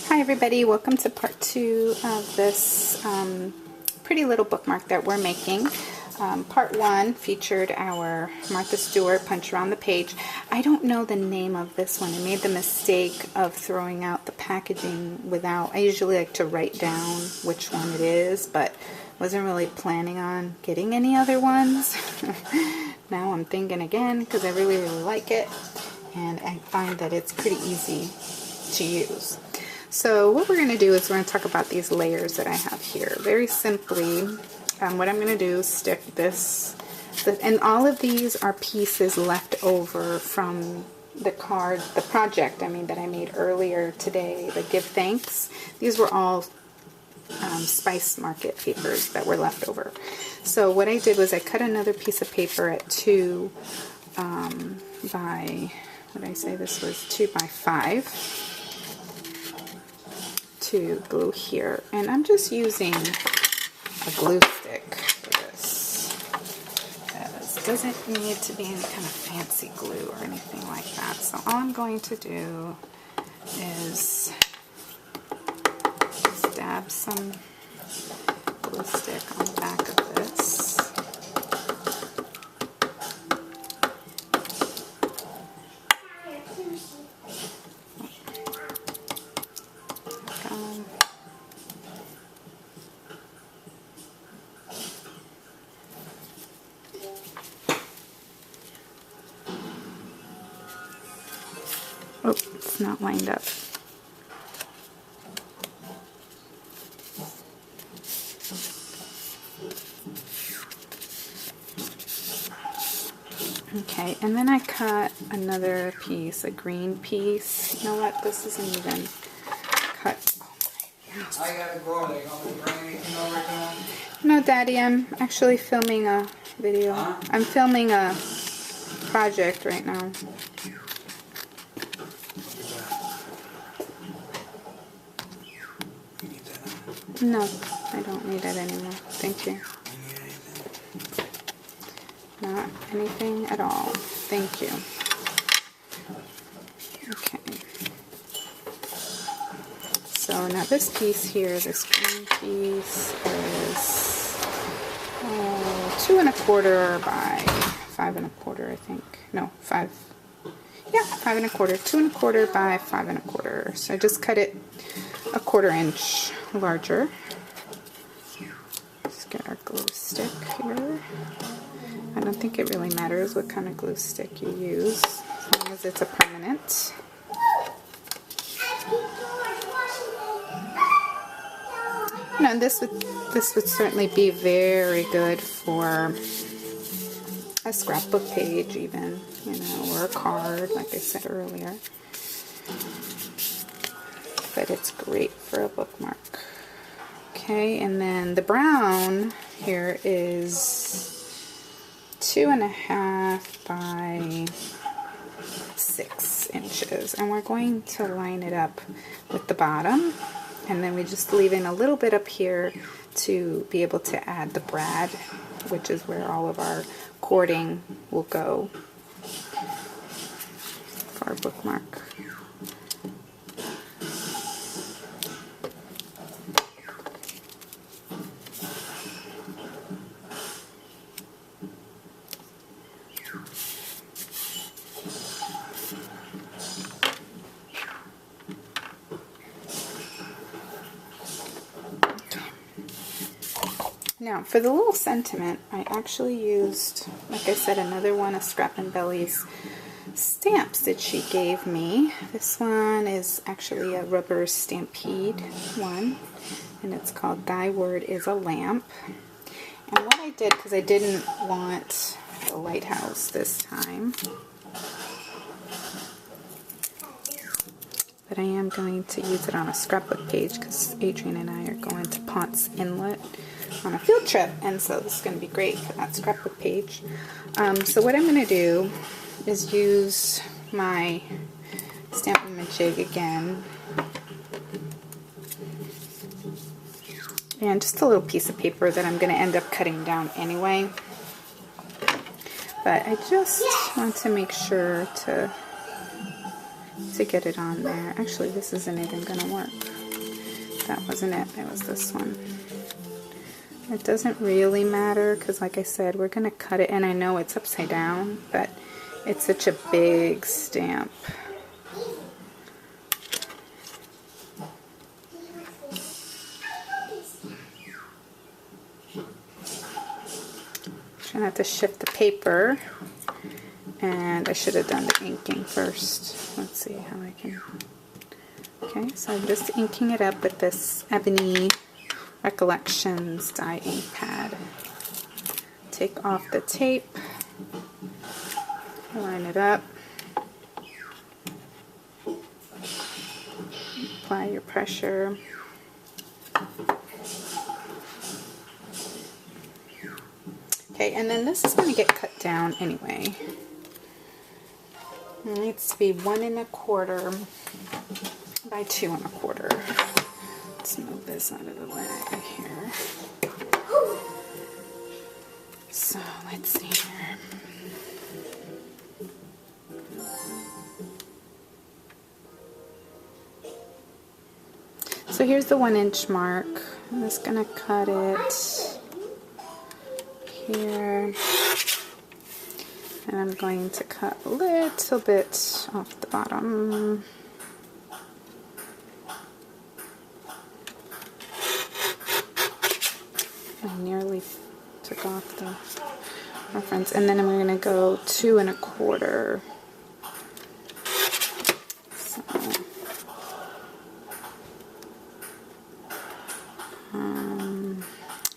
Hi everybody, welcome to part 2 of this pretty little bookmark that we're making. Part 1 featured our Martha Stewart Punch Around the Page. I don't know the name of this one. I made the mistake of throwing out the packaging without, I usually like to write down which one it is, but wasn't really planning on getting any other ones. Now I'm thinking again because I really like it, and I find that it's pretty easy to use. So what we're going to do is we're going to talk about these layers that I have here. Very simply, what I'm going to do is stick this, and all of these are pieces left over from the card, the project, that I made earlier today, the Give Thanks. These were all Spice Market papers that were left over. So what I did was I cut another piece of paper at 2 by, what did I say, this was 2 by 5. To glue here, and I'm just using a glue stick for this. It doesn't need to be any kind of fancy glue or anything like that. So all I'm going to do is just dab some glue stick on the back of this. Oh, it's not lined up. Okay, and then I cut another piece, a green piece. You know what? This isn't even cut. Oh my gosh. I gotta go. Like, I'm gonna bring anything over to him. No, Daddy, I'm actually filming a video. Huh? I'm filming a project right now. No, I don't need it anymore. Thank you. Not anything at all. Thank you. Okay. So now this piece here, this green piece is 2 1/4 by 5 1/4, I think. No, 5. Yeah, 5 1/4. 2 1/4 by 5 1/4. So I just cut it 1/4 inch larger. Let's get our glue stick here. I don't think it really matters what kind of glue stick you use, as long as it's a permanent. No, this would certainly be very good for a scrapbook page, even, or a card, like I said earlier. But it's great for a bookmark. Okay, and then the brown here is 2 1/2 by 6 inches, and we're going to line it up with the bottom, and then we just leave in a little bit up here to be able to add the brad, which is where all of our cording will go for our bookmark. Now, for the little sentiment, I actually used, like I said, another one of Scrappin' Belly's stamps that she gave me. This one is actually a rubber stampede one, and it's called Thy Word is a Lamp. And what I did, because I didn't want the lighthouse this time, but I am going to use it on a scrapbook page because Adrian and I are going to Ponce Inlet on a field trip, and so this is going to be great for that scrapbook page. So what I'm going to do is use my Stampin' Majig again, and just a little piece of paper that I'm going to end up cutting down anyway. But I just want to make sure to to get it on there. Actually, this isn't even going to work. That wasn't it. It was this one. It doesn't really matter because, like I said, we're going to cut it. And I know it's upside down, but it's such a big stamp. Try not to shift the paper. And I should have done the inking first. Let's see how I can... Okay, so I'm just inking it up with this Ebony Recollections dye ink pad. Take off the tape. Line it up. Apply your pressure. Okay, and then this is going to get cut down anyway. It needs to be 1 1/4 by 2 1/4. Let's move this out of the way here. So let's see here. So here's the 1 inch mark. I'm just going to cut it here. And I'm going to cut a little bit off the bottom. I nearly took off the reference. And then I'm going to go 2 1/4. So,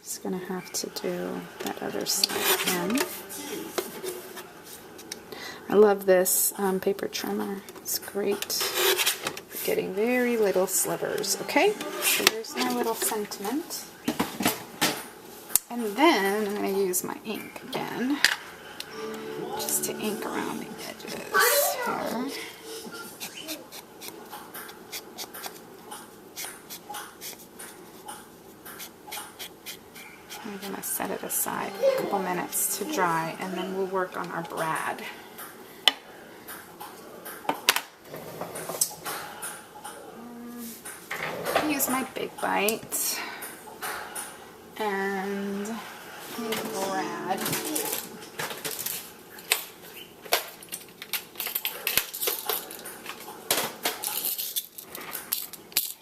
just going to have to do that other side again. I love this paper trimmer. It's great for getting very little slivers. Okay, so there's my little sentiment. And then I'm going to use my ink again, just to ink around the edges here. I'm going to set it aside a couple minutes to dry, and then we'll work on our brad. Use my Big Bite and brad.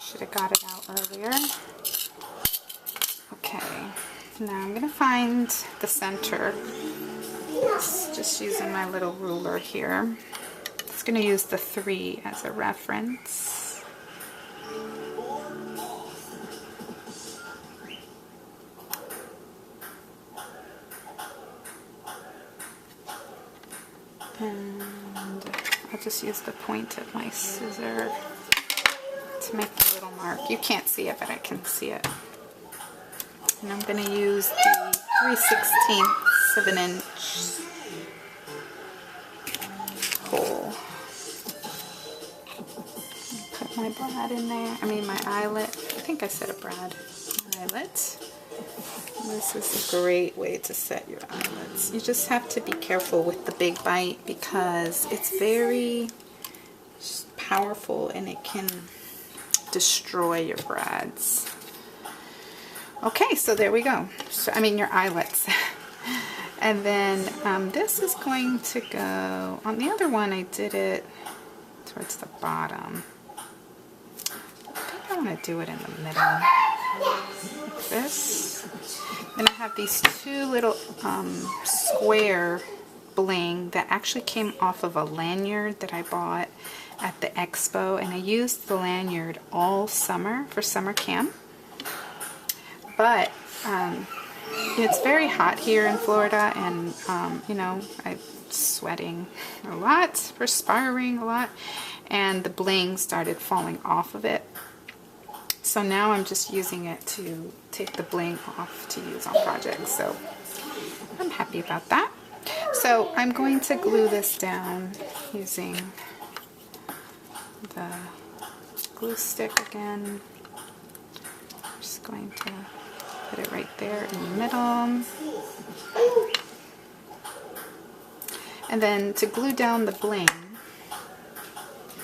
Should have got it out earlier. Okay, now I'm going to find the center. Just using my little ruler here. Just going to use the 3 as a reference. And I'll just use the point of my scissor to make a little mark. You can't see it, but I can see it. And I'm going to use the 3/16 of an inch hole. Put my brad in there. I mean my eyelet. I think I said a brad. Eyelet. This is a great way to set your eyelets. You just have to be careful with the Big Bite because it's very powerful and it can destroy your brads. Okay, so there we go. So, I mean your eyelets. And then this is going to go, on the other one I did it towards the bottom. I think I want to do it in the middle. Like this. Then I have these 2 little square bling that actually came off of a lanyard that I bought at the expo, and I used the lanyard all summer for summer camp. But it's very hot here in Florida, and you know, I'm sweating a lot, perspiring a lot, and the bling started falling off of it. So now I'm just using it to take the bling off to use on projects. So I'm happy about that. So I'm going to glue this down using the glue stick again. I'm just going to put it right there in the middle. And then to glue down the bling,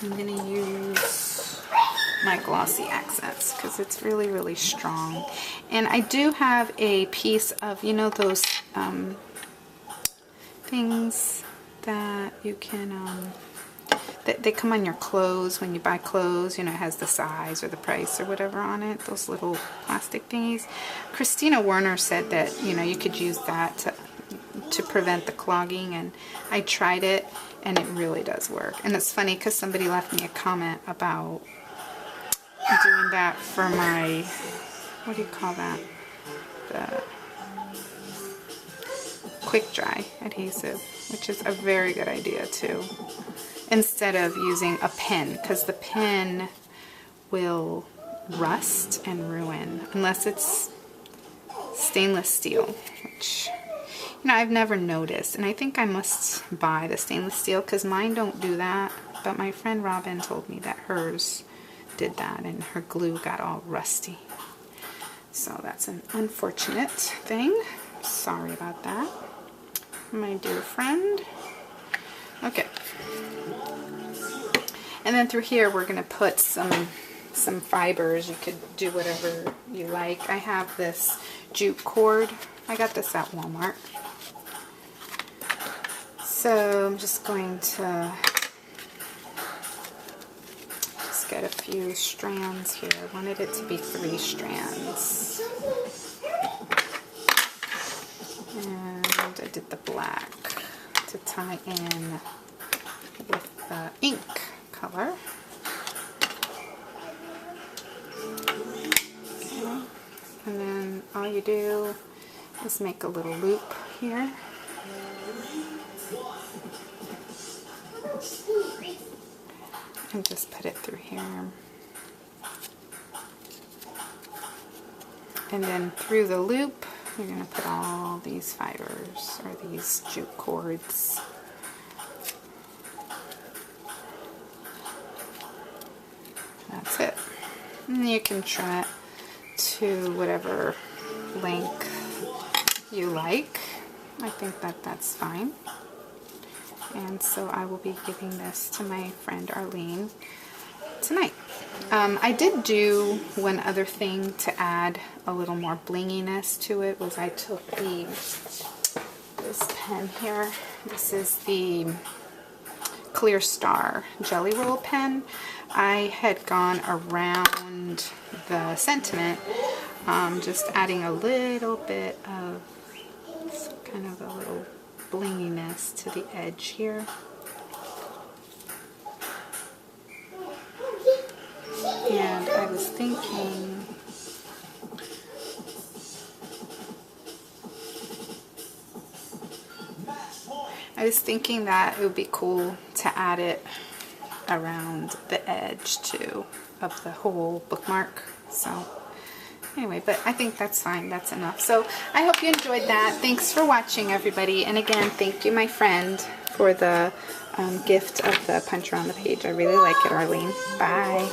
I'm going to use my glossy accents because it's really, really strong. And I do have a piece of, you know, those things that you can, they come on your clothes when you buy clothes, you know, it has the size or the price or whatever on it, those little plastic thingies. Christina Werner said that, you know, you could use that to prevent the clogging, and I tried it and it really does work. And it's funny because somebody left me a comment about doing that for my, what do you call that? The quick dry adhesive, which is a very good idea too. Instead of using a pen, because the pen will rust and ruin unless it's stainless steel, which, you know, I've never noticed, and I think I must buy the stainless steel because mine don't do that, but my friend Robin told me that hers did that and her glue got all rusty. So that's an unfortunate thing. Sorry about that, my dear friend. Okay. And then through here we're going to put some fibers. You could do whatever you like. I have this jute cord. I got this at Walmart. So I'm just going to just get a few strands here. I wanted it to be 3 strands. And I did the black to tie in with the ink color. Okay. And then all you do is make a little loop here. And just put it through here. And then through the loop, you're going to put all these fibers, or these jute cords. That's it. And you can trim it to whatever length you like. I think that that's fine. And so I will be giving this to my friend Arlene tonight. I did do one other thing to add a little more blinginess to it, was I took this pen here. This is the Clear Star Jelly Roll pen. I had gone around the sentiment, just adding a little bit of kind of a little blinginess to the edge here. And I was thinking that it would be cool to add it around the edge too of the whole bookmark. So anyway, but I think that's fine. That's enough. So I hope you enjoyed that. Thanks for watching, everybody. And again, thank you, my friend, for the gift of the punch around the page. I really like it, Arlene. Bye.